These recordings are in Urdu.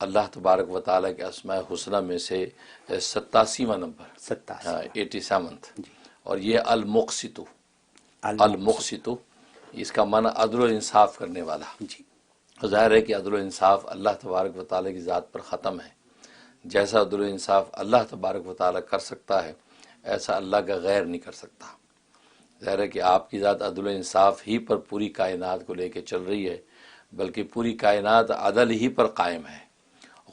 اللہ تبارک و تعالیٰ کے اسماء حسنہ میں سے 87واں نمبر، 87 87، جی، اور یہ المقسط، المقسط اس کا معنی عدل و انصاف کرنے والا۔ جی، ظاہر ہے کہ عدل و انصاف اللہ تبارک و تعالیٰ کی ذات پر ختم ہے۔ جیسا عدل و انصاف اللہ تبارک و تعالیٰ کر سکتا ہے، ایسا اللہ کا غیر نہیں کر سکتا۔ ظاہر ہے کہ آپ کی ذات عدل و انصاف ہی پر پوری کائنات کو لے کے چل رہی ہے، بلکہ پوری کائنات عدل ہی پر قائم ہے۔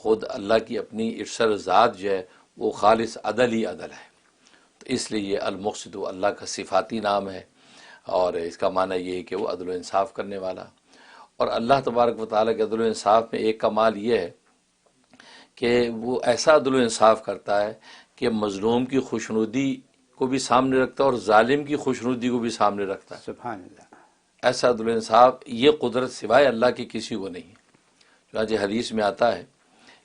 خود اللہ کی اپنی ارشد ذات جو ہے وہ خالص عدل ہی عدل ہے۔ تو اس لیے یہ المقسط اللہ کا صفاتی نام ہے، اور اس کا معنی یہ ہے کہ وہ عدل و انصاف کرنے والا۔ اور اللہ تبارک و تعالیٰ کے عدل و انصاف میں ایک کمال یہ ہے کہ وہ ایسا عدل و انصاف کرتا ہے کہ مظلوم کی خوشنودی کو بھی سامنے رکھتا ہے اور ظالم کی خوشنودی کو بھی سامنے رکھتا ہے۔ سبحان اللہ۔ ایسا عدل و انصاف، یہ قدرت سوائے اللہ کی کسی کو نہیں ہے۔ چنانچہ حدیث میں آتا ہے،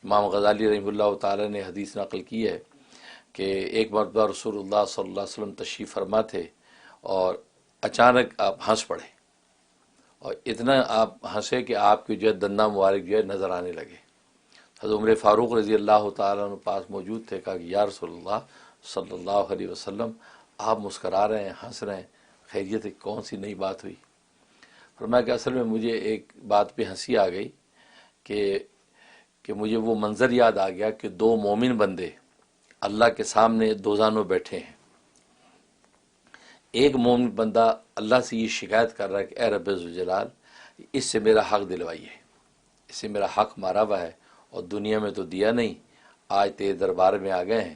امام غزالی رحمہ اللہ تعالی نے حدیث نقل کی ہے کہ ایک مرتبہ رسول اللہ صلی اللہ علیہ وسلم تشریف فرما تھے، اور اچانک آپ ہنس پڑے، اور اتنا آپ ہنسے کہ آپ کے جو ہے دنداں مبارک جو ہے نظر آنے لگے۔ حضرت عمر فاروق رضی اللہ تعالیٰ عنہ پاس موجود تھے، کہا کہ یا رسول اللہ صلی اللہ علیہ وسلم، آپ مسکرا رہے ہیں، ہنس رہے ہیں، خیریت ہے؟ کون سی نئی بات ہوئی؟ فرمایا کہ اصل میں مجھے ایک بات پہ ہنسی آ گئی کہ مجھے وہ منظر یاد آ گیا کہ دو مومن بندے اللہ کے سامنے دوزخ میں بیٹھے ہیں۔ ایک مومن بندہ اللہ سے یہ شکایت کر رہا ہے کہ اے رب ذوالجلال، اس سے میرا حق دلوائیے، اس سے میرا حق مارا ہوا ہے اور دنیا میں تو دیا نہیں، آج تیرے دربار میں آ گئے ہیں،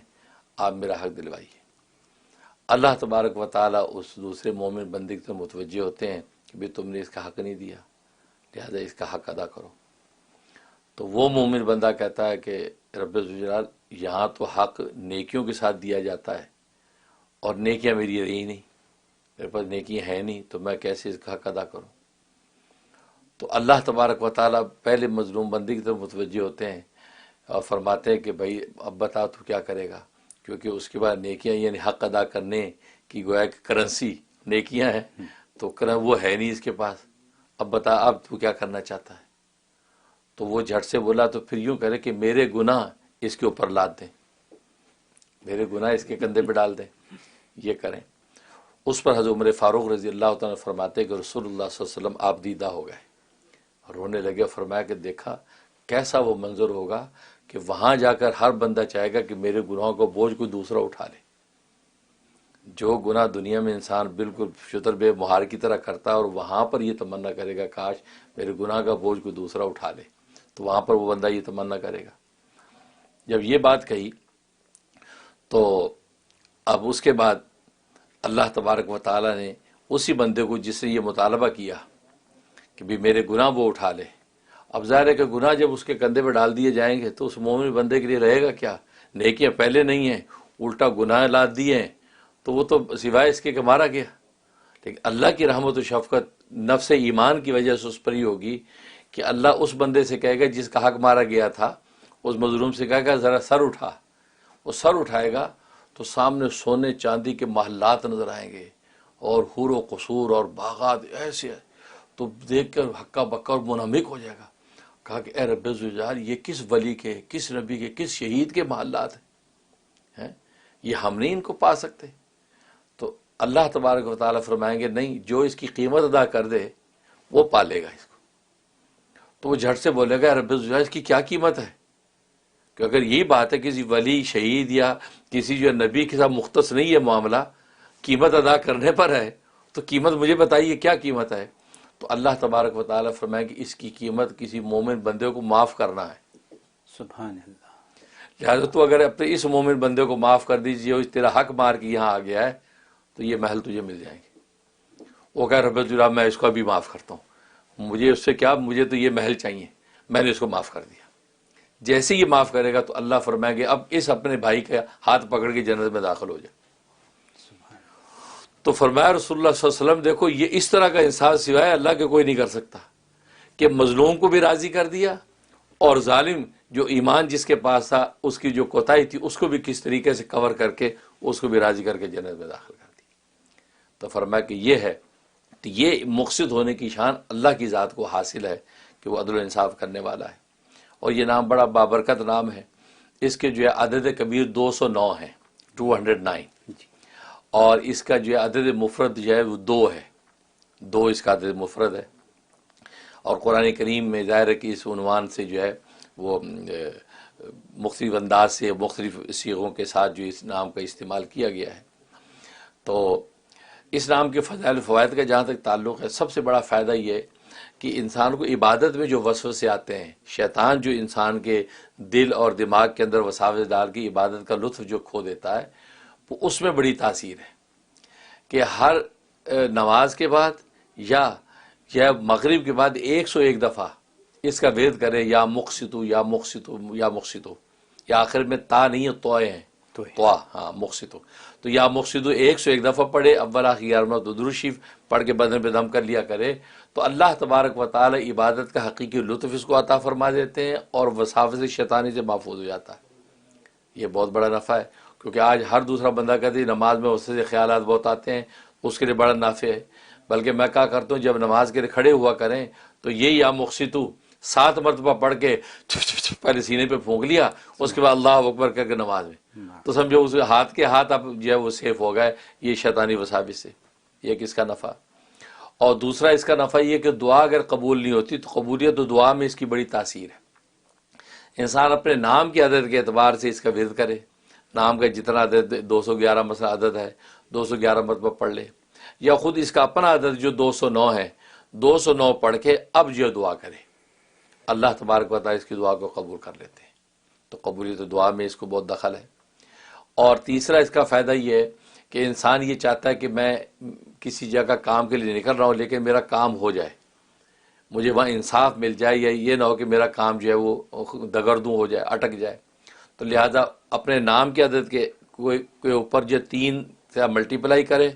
آپ میرا حق دلوائیے۔ اللہ تبارک و تعالیٰ اس دوسرے مومن بندے کی طرف متوجہ ہوتے ہیں کہ بھی تم نے اس کا حق نہیں دیا، لہذا اس کا حق ادا کرو۔ تو وہ مومن بندہ کہتا ہے کہ رب ذوالجلال، یہاں تو حق نیکیوں کے ساتھ دیا جاتا ہے، اور نیکیاں میری رہی نہیں، میرے پاس نیکیاں ہیں نہیں، تو میں کیسے اس کا حق ادا کروں؟ تو اللہ تبارک و تعالیٰ پہلے مظلوم بندے کی طرف متوجہ ہوتے ہیں اور فرماتے ہیں کہ بھائی اب بتا تو کیا کرے گا، کیونکہ اس کے بعد نیکیاں یعنی حق ادا کرنے کی گویا کہ کرنسی نیکیاں ہیں، تو وہ ہے نہیں اس کے پاس، اب بتا اب تو کیا کرنا چاہتا ہے؟ تو وہ جھٹ سے بولا تو پھر یوں کرے کہ میرے گناہ اس کے اوپر لاد دیں، میرے گناہ اس کے کندھے پہ ڈال دیں، یہ کریں۔ اس پر حضرت عمر فاروق رضی اللہ تعالیٰ فرماتے کہ رسول اللہ صلی اللہ علیہ وسلم آپ دیدہ ہو گئے، رونے لگے، فرمایا کہ دیکھا کیسا وہ منظر ہوگا کہ وہاں جا کر ہر بندہ چاہے گا کہ میرے گناہوں کو بوجھ کوئی دوسرا اٹھا لے۔ جو گناہ دنیا میں انسان بالکل شتر بے مہار کی طرح کرتا ہے، اور وہاں پر یہ تمنا کرے گا کاش میرے گناہ کا بوجھ کوئی دوسرا اٹھا لے، تو وہاں پر وہ بندہ یہ تمنا کرے گا۔ جب یہ بات کہی تو اب اس کے بعد اللہ تبارک و تعالیٰ نے اسی بندے کو جس نے یہ مطالبہ کیا کہ بھی میرے گناہ وہ اٹھا لے، اب ظاہر ہے کہ گناہ جب اس کے کندھے پہ ڈال دیے جائیں گے تو اس مومن بندے کے لیے رہے گا کیا؟ نیکیاں پہلے نہیں ہیں، الٹا گناہ لاد دیے ہیں، تو وہ تو سوائے اس کے کہ مارا گیا۔ لیکن اللہ کی رحمت و شفقت نفس ایمان کی وجہ سے اس پر ہی ہوگی کہ اللہ اس بندے سے کہے گا جس کا حق مارا گیا تھا، اس مظلوم سے کہے گا ذرا سر اٹھا، وہ سر اٹھائے گا تو سامنے سونے چاندی کے محلات نظر آئیں گے، اور حور و قصور اور باغات ایسے، تو دیکھ کر ہکا بکا اور منہمک ہو جائے گا۔ کہا کہ اے رب ذوالجلال، یہ کس ولی کے، کس نبی کے، کس شہید کے محلات ہیں، یہ ہم نہیں ان کو پا سکتے؟ تو اللہ تبارک و تعالیٰ فرمائیں گے نہیں، جو اس کی قیمت ادا کر دے وہ پالے گا اس کو۔ تو وہ جھٹ سے بولے گا رب ذوالجلال، اس کی کیا قیمت ہے؟ کہ اگر یہی بات ہے کسی ولی، شہید یا کسی جو نبی کے ساتھ مختص نہیں ہے معاملہ، قیمت ادا کرنے پر ہے، تو قیمت مجھے بتائیے کیا قیمت ہے؟ تو اللہ تبارک و تعالیٰ فرمائے کہ اس کی قیمت کسی مومن بندے کو معاف کرنا ہے۔ سبحان اللہ۔ لہٰذا تو اگر اپنے اس مومن بندے کو معاف کر دیجیے، اور تیرا حق مار کے یہاں آ گیا ہے، تو یہ محل تجھے مل جائیں گے۔ وہ کہہ رب ذوالجلال، میں اس کو بھی معاف کرتا ہوں، مجھے اس سے کیا، مجھے تو یہ محل چاہیے، میں نے اس کو معاف کر دیا۔ جیسے یہ معاف کرے گا تو اللہ فرمائیں گے اب اس اپنے بھائی کا ہاتھ پکڑ کے جنت میں داخل ہو جائے۔ تو فرمایا رسول اللہ صلی اللہ علیہ وسلم، دیکھو یہ اس طرح کا انصاف سوائے اللہ کے کوئی نہیں کر سکتا، کہ مظلوم کو بھی راضی کر دیا، اور ظالم جو ایمان جس کے پاس تھا اس کی جو کوتاہی تھی اس کو بھی کس طریقے سے کور کر کے اس کو بھی راضی کر کے جنت میں داخل کر دی۔ تو فرمایا کہ یہ ہے، تو یہ مقصد ہونے کی شان اللہ کی ذات کو حاصل ہے کہ وہ عدل و انصاف کرنے والا ہے۔ اور یہ نام بڑا بابرکت نام ہے. اس کے جو ہے عدد کبیر 209 ہیں، 209. اور اس کا جو ہے عدد مفرد جو ہے وہ 2 ہے، 2 اس کا عدد مفرد ہے. اور قرآن کریم میں ظاہر ہے کہ اس عنوان سے جو ہے وہ مختلف انداز سے مختلف صیغوں کے ساتھ جو اس نام کا استعمال کیا گیا ہے. تو اس نام کے فضائل و فوائد کا جہاں تک تعلق ہے، سب سے بڑا فائدہ یہ کہ انسان کو عبادت میں جو وسوسے آتے ہیں، شیطان جو انسان کے دل اور دماغ کے اندر وساوس ڈال کے عبادت کا لطف جو کھو دیتا ہے، وہ اس میں بڑی تاثیر ہے کہ ہر نماز کے بعد یا مغرب کے بعد 101 دفعہ اس کا ورد کرے، یا مقسطو یا مقسطو یا مقسطو، یا آخر میں تا نہیں ہے، توئے ہیں، توا، ہاں مقسطو. تو یا مقسطو 101 دفعہ پڑھے، اول آخر 11 درود شریف پڑھ کے بدن پہ دم کر لیا کرے، تو اللہ تبارک و تعالی عبادت کا حقیقی لطف اس کو عطا فرما دیتے ہیں اور وساوس شیطانی سے محفوظ ہو جاتا ہے. یہ بہت بڑا نفع ہے، کیونکہ آج ہر دوسرا بندہ کہتے ہیں نماز میں اس سے خیالات بہت آتے ہیں، اس کے لیے بڑا نافع ہے. بلکہ میں کہا کرتا ہوں جب نماز کے لیے کھڑے ہوا کریں تو یہ یا مقسطو 7 مرتبہ پڑھ کے پہلے سینے پہ پھونک لیا، اس کے بعد اللہ اکبر کر کے نماز میں، تو سمجھو اس ہاتھ کے ہاتھ اب جو ہے وہ سیف ہو گئے یہ شیطانی وساوس سے. یہ کس کا نفع. اور دوسرا اس کا نفع یہ کہ دعا اگر قبول نہیں ہوتی تو قبولیت و دعا میں اس کی بڑی تاثیر ہے. انسان اپنے نام کی عدد کے اعتبار سے اس کا ورد کرے، نام کا جتنا عدد 211 مثلا عدد ہے 211 مرتبہ پڑھ لے، یا خود اس کا اپنا عدد جو 209 ہے 209 پڑھ کے اب جو دعا کرے، اللہ تبارک و تعالی اس کی دعا کو قبول کر لیتے ہیں. تو قبولیت دعا میں اس کو بہت دخل ہے. اور تیسرا اس کا فائدہ یہ ہے کہ انسان یہ چاہتا ہے کہ میں کسی جگہ کام کے لیے نکل رہا ہوں لیکن میرا کام ہو جائے، مجھے وہاں انصاف مل جائے، یا یہ نہ ہو کہ میرا کام جو ہے وہ دگردوں ہو جائے، اٹک جائے. تو لہذا اپنے نام کے عدد کے اوپر جو 3 سے ملٹیپلائی کرے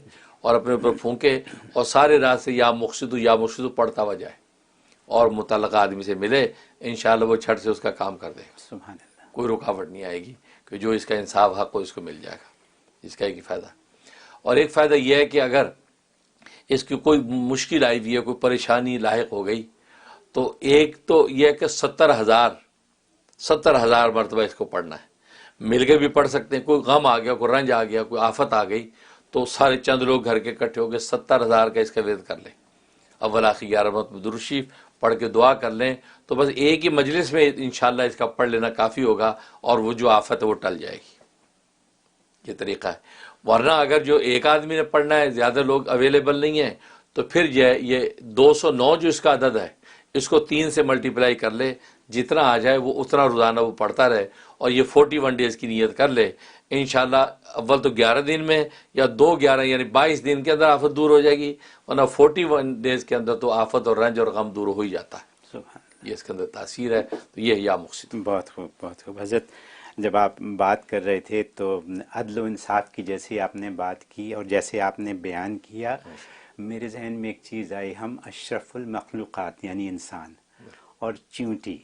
اور اپنے اوپر پھونکے اور سارے رات سے یا مقسطو پڑھتا ہوا جائے اور متعلقہ آدمی سے ملے، انشاءاللہ وہ چھٹ سے اس کا کام کر دے گا. سبحان اللہ. کوئی رکاوٹ نہیں آئے گی کہ جو اس کا انصاف حق ہو اس کو مل جائے گا. اس کا ایک فائدہ. اور ایک فائدہ یہ ہے کہ اگر اس کی کوئی مشکل آئی ہوئی ہے، کوئی پریشانی لاحق ہو گئی، تو ایک تو یہ ہے کہ 70,000 مرتبہ اس کو پڑھنا ہے. مل کے بھی پڑھ سکتے ہیں، کوئی غم آ گیا، کوئی رنج آ گیا، کوئی آفت آ گئی تو سارے چند لوگ گھر کے اکٹھے ہو کے 70,000 کا اس کا ورد کر لیں، اول آخر 11 مرتبہ درود شریف پڑھ کے دعا کر لیں، تو بس ایک ہی مجلس میں انشاءاللہ اس کا پڑھ لینا کافی ہوگا اور وہ جو آفت ہے وہ ٹل جائے گی. یہ طریقہ ہے. ورنہ اگر جو ایک آدمی نے پڑھنا ہے، زیادہ لوگ اویلیبل نہیں ہیں، تو پھر یہ 209 جو اس کا عدد ہے اس کو 3 سے ملٹیپلائی کر لے، جتنا آ جائے وہ اتنا روزانہ وہ پڑھتا رہے، اور یہ 41 ڈیز کی نیت کر لے. انشاءاللہ اول تو 11 دن میں یا 2-11 یعنی 22 دن کے اندر آفت دور ہو جائے گی، ورنہ 41 ڈیز کے اندر تو آفت اور رنج اور غم دور ہو ہی جاتا ہے. یہ اس کے اندر تاثیر ہے. تو یہ یا مقسط. بہت خوب، بہت خوب. حضرت جب آپ بات کر رہے تھے تو عدل و انصاف کی جیسے آپ نے بات کی اور جیسے آپ نے بیان کیا، میرے ذہن میں ایک چیز آئی، ہم اشرف المخلوقات یعنی انسان اور چیونٹی،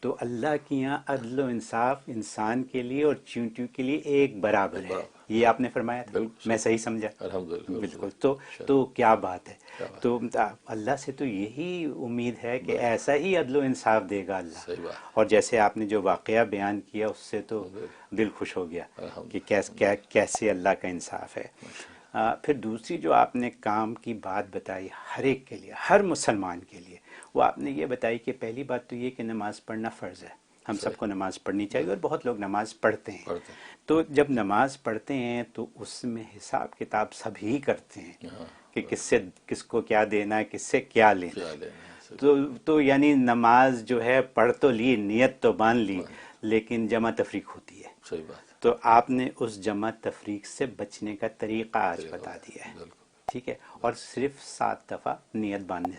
تو اللہ کے یہاں عدل و انصاف انسان کے لیے اور چیونٹیوں کے لیے ایک برابر ہے، یہ آپ نے فرمایا تھا. میں صحیح سمجھا؟ الحمدللہ. بالکل. تو کیا بات ہے. تو اللہ سے تو یہی امید ہے کہ ایسا ہی عدل و انصاف دے گا اللہ. اور جیسے آپ نے جو واقعہ بیان کیا اس سے تو دل خوش ہو گیا کہ کیسے اللہ کا انصاف ہے. پھر دوسری جو آپ نے کام کی بات بتائی ہر ایک کے لیے، ہر مسلمان کے لیے، وہ آپ نے یہ بتائی کہ پہلی بات تو یہ کہ نماز پڑھنا فرض ہے، ہم سب کو نماز پڑھنی چاہیے اور بہت لوگ نماز پڑھتے ہیں. تو جب نماز پڑھتے ہیں تو اس میں حساب کتاب سب ہی کرتے ہیں کہ کس کو کیا دینا ہے، کس سے کیا لینا ہے. تو یعنی نماز جو ہے پڑھ تو لی، نیت تو باندھ لی، لیکن جمع تفریق ہوتی ہے. صحیح بات. تو آپ نے اس جمع تفریق سے بچنے کا طریقہ آج بتا دیا ہے. ٹھیک ہے. اور صرف 7 دفعہ نیت باندھنے